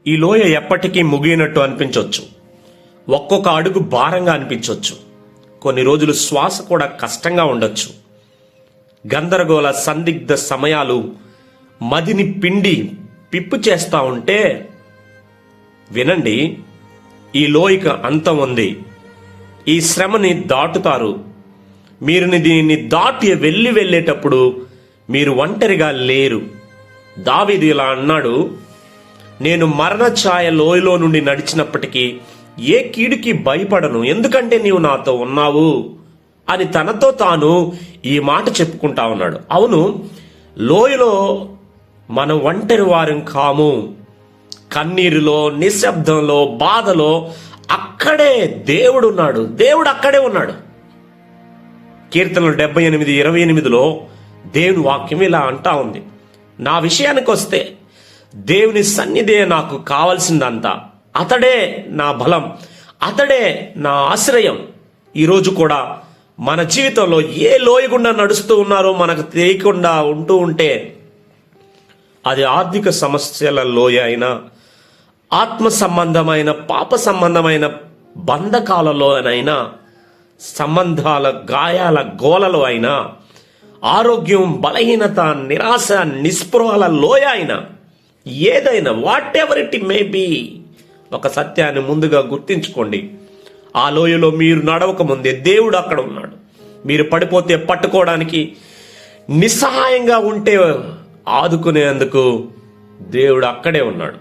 ఈ లోయ ఎప్పటికీ ముగియనట్టు అనిపించవచ్చు. ఒక్కొక్క అడుగు భారంగా అనిపించవచ్చు. కొన్ని రోజులు శ్వాస కూడా కష్టంగా ఉండొచ్చు. గందరగోళ సందిగ్ధ సమయాలు మదిని పిండి పిప్పు చేస్తా ఉంటే వినండి, ఈ లోయకు అంతం ఉంది. ఈ శ్రమని దాటుతారు. మీరు దీన్ని దాటి వెళ్ళేటప్పుడు మీరు ఒంటరిగా లేరు. దావీదు ఇలా అన్నాడు, నేను మరణ ఛాయ లోయలో నుండి నడిచినప్పటికీ ఏ కీడుకి భయపడను, ఎందుకంటే నీవు నాతో ఉన్నావు అని తనతో తాను ఈ మాట చెప్పుకుంటా ఉన్నాడు. అవును, లోయలో మనం ఒంటరి వారం కాము. కన్నీరులో, నిశ్శబ్దంలో, బాధలో అక్కడే దేవుడు ఉన్నాడు. దేవుడు అక్కడే ఉన్నాడు. కీర్తనలు 78:28లో దేవుని వాక్యం ఇలా అంటా ఉంది, నా విషయానికి వస్తే దేవుని సన్నిధే నాకు కావాల్సిందంతా. అతడే నా బలం, అతడే నా ఆశ్రయం. ఈరోజు కూడా మన జీవితంలో ఏ లోయ గుండా నడుస్తూ ఉన్నారో మనకు తెలియకుండా ఉంటూ ఉంటే, అది ఆర్థిక సమస్యల లోయ అయినా, ఆత్మ సంబంధమైన పాప సంబంధమైన బంధకాలలోనైనా, సంబంధాల గాయాల గోలలో అయినా, ఆరోగ్యం, బలహీనత, నిరాశ, నిస్పృహల లోయ అయినా, ఏదైనా, whatever it may be, ఒక సత్యాన్ని ముందుగా గుర్తించుకోండి. ఆ లోయలో మీరు నడవక ముందే దేవుడు అక్కడ ఉన్నాడు. మీరు పడిపోతే పట్టుకోవడానికి, నిస్సహాయంగా ఉంటే ఆదుకునేందుకు దేవుడు అక్కడే ఉన్నాడు.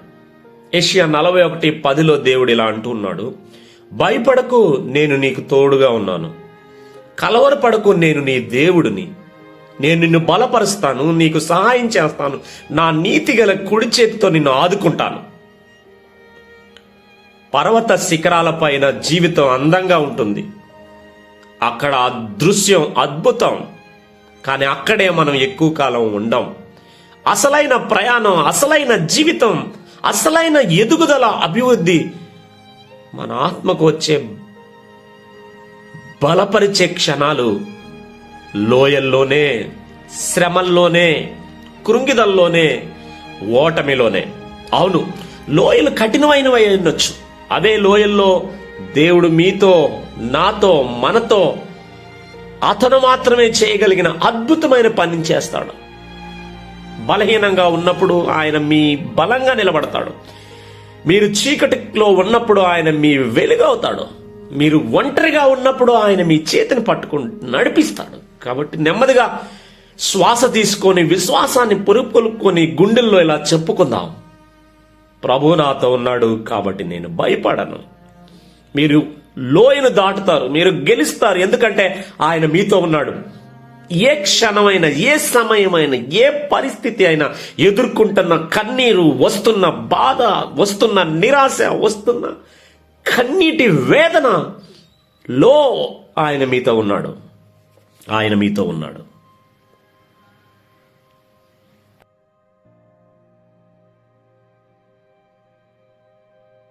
యెషయా 41:10లో దేవుడు ఇలా అంటున్నాడు, భయపడకు, నేను నీకు తోడుగా ఉన్నాను. కలవరపడకు, నేను నీ దేవుడిని. నేను నిన్ను బలపరుస్తాను, నీకు సహాయం చేస్తాను. నా నీతి గల కుడి చేతితో నిన్ను ఆదుకుంటాను. పర్వత శిఖరాల పైన జీవితం అందంగా ఉంటుంది. అక్కడ దృశ్యం అద్భుతం. కానీ అక్కడే మనం ఎక్కువ కాలం ఉండం. అసలైన ప్రయాణం, అసలైన జీవితం, అసలైన ఎదుగుదల, అభివృద్ధి మన ఆత్మకు వచ్చే బలపరిచే క్షణాలు లోయల్లోనే, శ్రమల్లోనే, కృంగిదల్లోనే, ఓటమిలోనే. అవును, లోయలు కఠినమైనవి ఉండొచ్చు. అదే లోయల్లో దేవుడు మీతో, నాతో, మనతో అతను మాత్రమే చేయగలిగిన అద్భుతమైన పని చేస్తాడు. బలహీనంగా ఉన్నప్పుడు ఆయన మీ బలంగా నిలబడతాడు. మీరు చీకటిలో ఉన్నప్పుడు ఆయన మీ వెలుగవుతాడు. మీరు ఒంటరిగా ఉన్నప్పుడు ఆయన మీ చేతిని పట్టుకుని నడిపిస్తాడు. కాబట్టి నెమ్మదిగా శ్వాస తీసుకొని, విశ్వాసాన్ని పురుకొల్పుకొని గుండెల్లో ఇలా చెప్పుకుందాం, ప్రభు నాతో ఉన్నాడు కాబట్టి నేను భయపడను. మీరు లోయను దాటుతారు, మీరు గెలుస్తారు, ఎందుకంటే ఆయన మీతో ఉన్నాడు. ఏ క్షణమైనా, ఏ సమయమైనా, ఏ పరిస్థితి అయినా ఎదుర్కొంటున్న కన్నీరు, వస్తున్న బాధ, వస్తున్న నిరాశ, వస్తున్న కన్నీటి వేదన లో ఆయన మీతో ఉన్నాడు. ఆయన మీతో ఉన్నాడు.